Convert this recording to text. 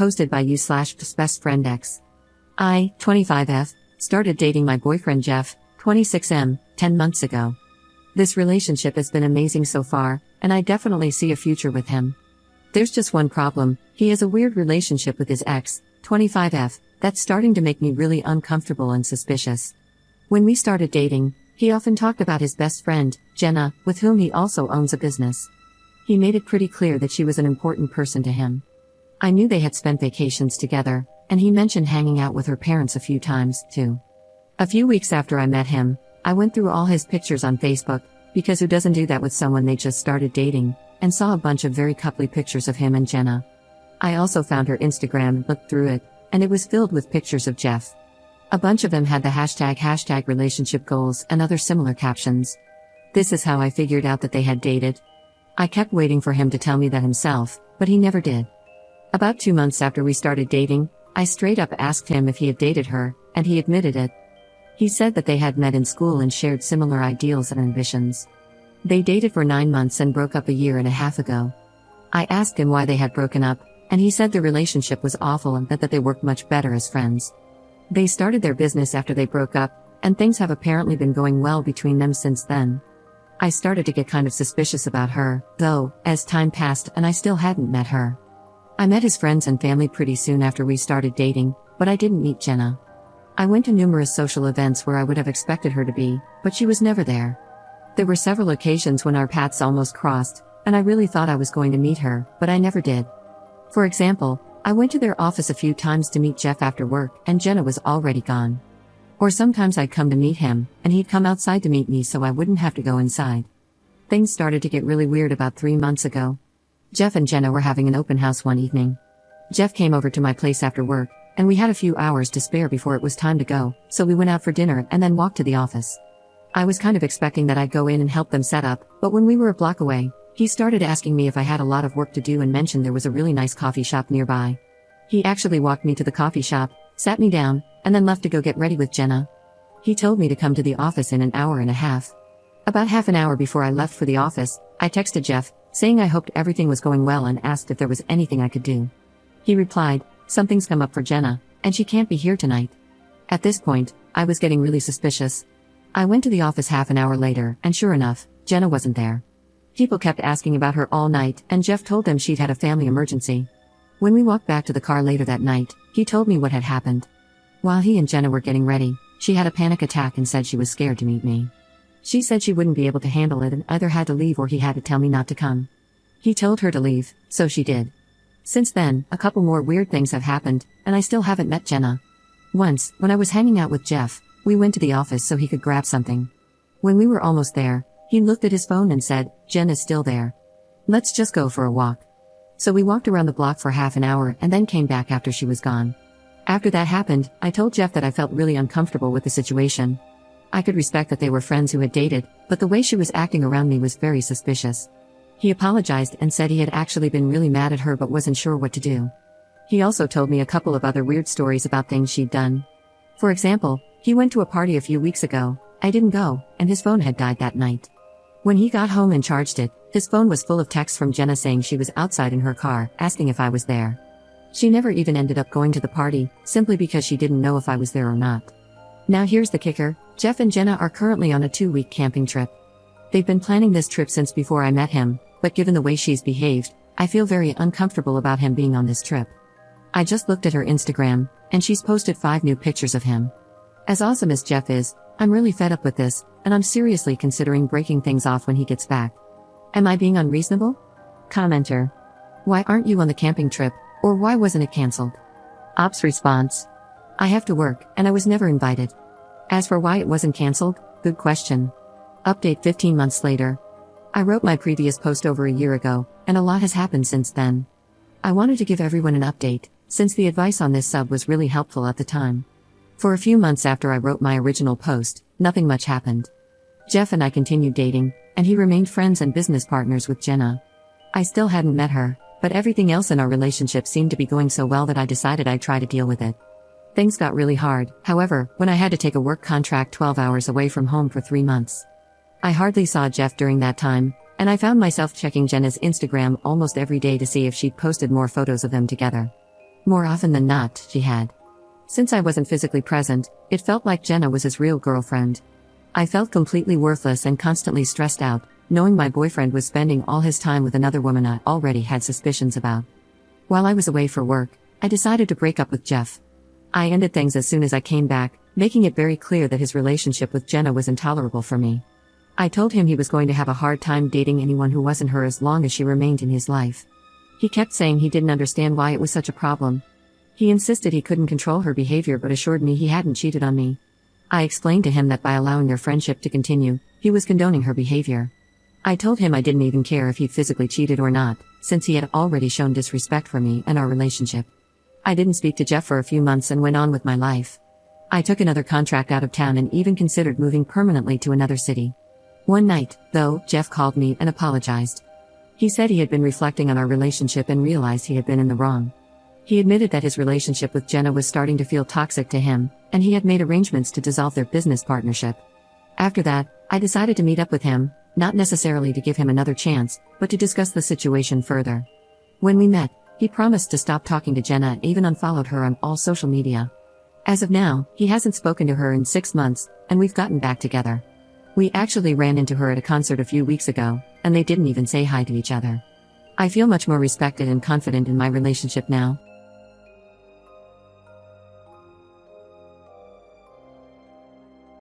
Posted by you/best friend X. I, 25F, started dating my boyfriend Jeff, 26M, 10 months ago. This relationship has been amazing so far, and I definitely see a future with him. There's just one problem: he has a weird relationship with his ex, 25F, that's starting to make me really uncomfortable and suspicious. When we started dating, he often talked about his best friend, Jenna, with whom he also owns a business. He made it pretty clear that she was an important person to him. I knew they had spent vacations together, and he mentioned hanging out with her parents a few times, too. A few weeks after I met him, I went through all his pictures on Facebook, because who doesn't do that with someone they just started dating, and saw a bunch of very coupley pictures of him and Jenna. I also found her Instagram and looked through it, and it was filled with pictures of Jeff. A bunch of them had the hashtag relationship goals and other similar captions. This is how I figured out that they had dated. I kept waiting for him to tell me that himself, but he never did. About 2 months after we started dating, I straight up asked him if he had dated her, and he admitted it. He said that they had met in school and shared similar ideals and ambitions. They dated for 9 months and broke up a year and a half ago. I asked him why they had broken up, and he said the relationship was awful and that they worked much better as friends. They started their business after they broke up, and things have apparently been going well between them since then. I started to get kind of suspicious about her, though, as time passed and I still hadn't met her. I met his friends and family pretty soon after we started dating, but I didn't meet Jenna. I went to numerous social events where I would have expected her to be, but she was never there. There were several occasions when our paths almost crossed, and I really thought I was going to meet her, but I never did. For example, I went to their office a few times to meet Jeff after work, and Jenna was already gone. Or sometimes I'd come to meet him, and he'd come outside to meet me so I wouldn't have to go inside. Things started to get really weird about 3 months ago. Jeff and Jenna were having an open house one evening. Jeff came over to my place after work, and we had a few hours to spare before it was time to go, so we went out for dinner and then walked to the office. I was kind of expecting that I'd go in and help them set up, but when we were a block away, he started asking me if I had a lot of work to do and mentioned there was a really nice coffee shop nearby. He actually walked me to the coffee shop, sat me down, and then left to go get ready with Jenna. He told me to come to the office in an hour and a half. About half an hour before I left for the office, I texted Jeff, saying I hoped everything was going well and asked if there was anything I could do. He replied, "Something's come up for Jenna, and she can't be here tonight." At this point, I was getting really suspicious. I went to the office half an hour later, and sure enough, Jenna wasn't there. People kept asking about her all night, and Jeff told them she'd had a family emergency. When we walked back to the car later that night, he told me what had happened. While he and Jenna were getting ready, she had a panic attack and said she was scared to meet me. She said she wouldn't be able to handle it and either had to leave or he had to tell me not to come. He told her to leave, so she did. Since then, a couple more weird things have happened, and I still haven't met Jenna. Once, when I was hanging out with Jeff, we went to the office so he could grab something. When we were almost there, he looked at his phone and said, "Jen is still there. Let's just go for a walk." So we walked around the block for half an hour and then came back after she was gone. After that happened, I told Jeff that I felt really uncomfortable with the situation. I could respect that they were friends who had dated, but the way she was acting around me was very suspicious. He apologized and said he had actually been really mad at her but wasn't sure what to do. He also told me a couple of other weird stories about things she'd done. For example, he went to a party a few weeks ago. I didn't go, and his phone had died that night. When he got home and charged it, his phone was full of texts from Jenna saying she was outside in her car, asking if I was there. She never even ended up going to the party, simply because she didn't know if I was there or not. Now here's the kicker: Jeff and Jenna are currently on a 2-week camping trip. They've been planning this trip since before I met him, but given the way she's behaved, I feel very uncomfortable about him being on this trip. I just looked at her Instagram, and she's posted 5 new pictures of him. As awesome as Jeff is, I'm really fed up with this, and I'm seriously considering breaking things off when he gets back. Am I being unreasonable? Commenter: why aren't you on the camping trip, or why wasn't it cancelled? Ops response: I have to work, and I was never invited. As for why it wasn't cancelled, good question. Update 15 months later. I wrote my previous post over a year ago, and a lot has happened since then. I wanted to give everyone an update, since the advice on this sub was really helpful at the time. For a few months after I wrote my original post, nothing much happened. Jeff and I continued dating, and he remained friends and business partners with Jenna. I still hadn't met her, but everything else in our relationship seemed to be going so well that I decided I'd try to deal with it. Things got really hard, however, when I had to take a work contract 12 hours away from home for 3 months. I hardly saw Jeff during that time, and I found myself checking Jenna's Instagram almost every day to see if she'd posted more photos of them together. More often than not, she had. Since I wasn't physically present, it felt like Jenna was his real girlfriend. I felt completely worthless and constantly stressed out, knowing my boyfriend was spending all his time with another woman I already had suspicions about. While I was away for work, I decided to break up with Jeff. I ended things as soon as I came back, making it very clear that his relationship with Jenna was intolerable for me. I told him he was going to have a hard time dating anyone who wasn't her as long as she remained in his life. He kept saying he didn't understand why it was such a problem. He insisted he couldn't control her behavior but assured me he hadn't cheated on me. I explained to him that by allowing their friendship to continue, he was condoning her behavior. I told him I didn't even care if he physically cheated or not, since he had already shown disrespect for me and our relationship. I didn't speak to Jeff for a few months and went on with my life. I took another contract out of town and even considered moving permanently to another city. One night, though, Jeff called me and apologized. He said he had been reflecting on our relationship and realized he had been in the wrong. He admitted that his relationship with Jenna was starting to feel toxic to him, and he had made arrangements to dissolve their business partnership. After that, I decided to meet up with him, not necessarily to give him another chance, but to discuss the situation further. When we met, he promised to stop talking to Jenna and even unfollowed her on all social media. As of now, he hasn't spoken to her in 6 months, and we've gotten back together. We actually ran into her at a concert a few weeks ago, and they didn't even say hi to each other. I feel much more respected and confident in my relationship now.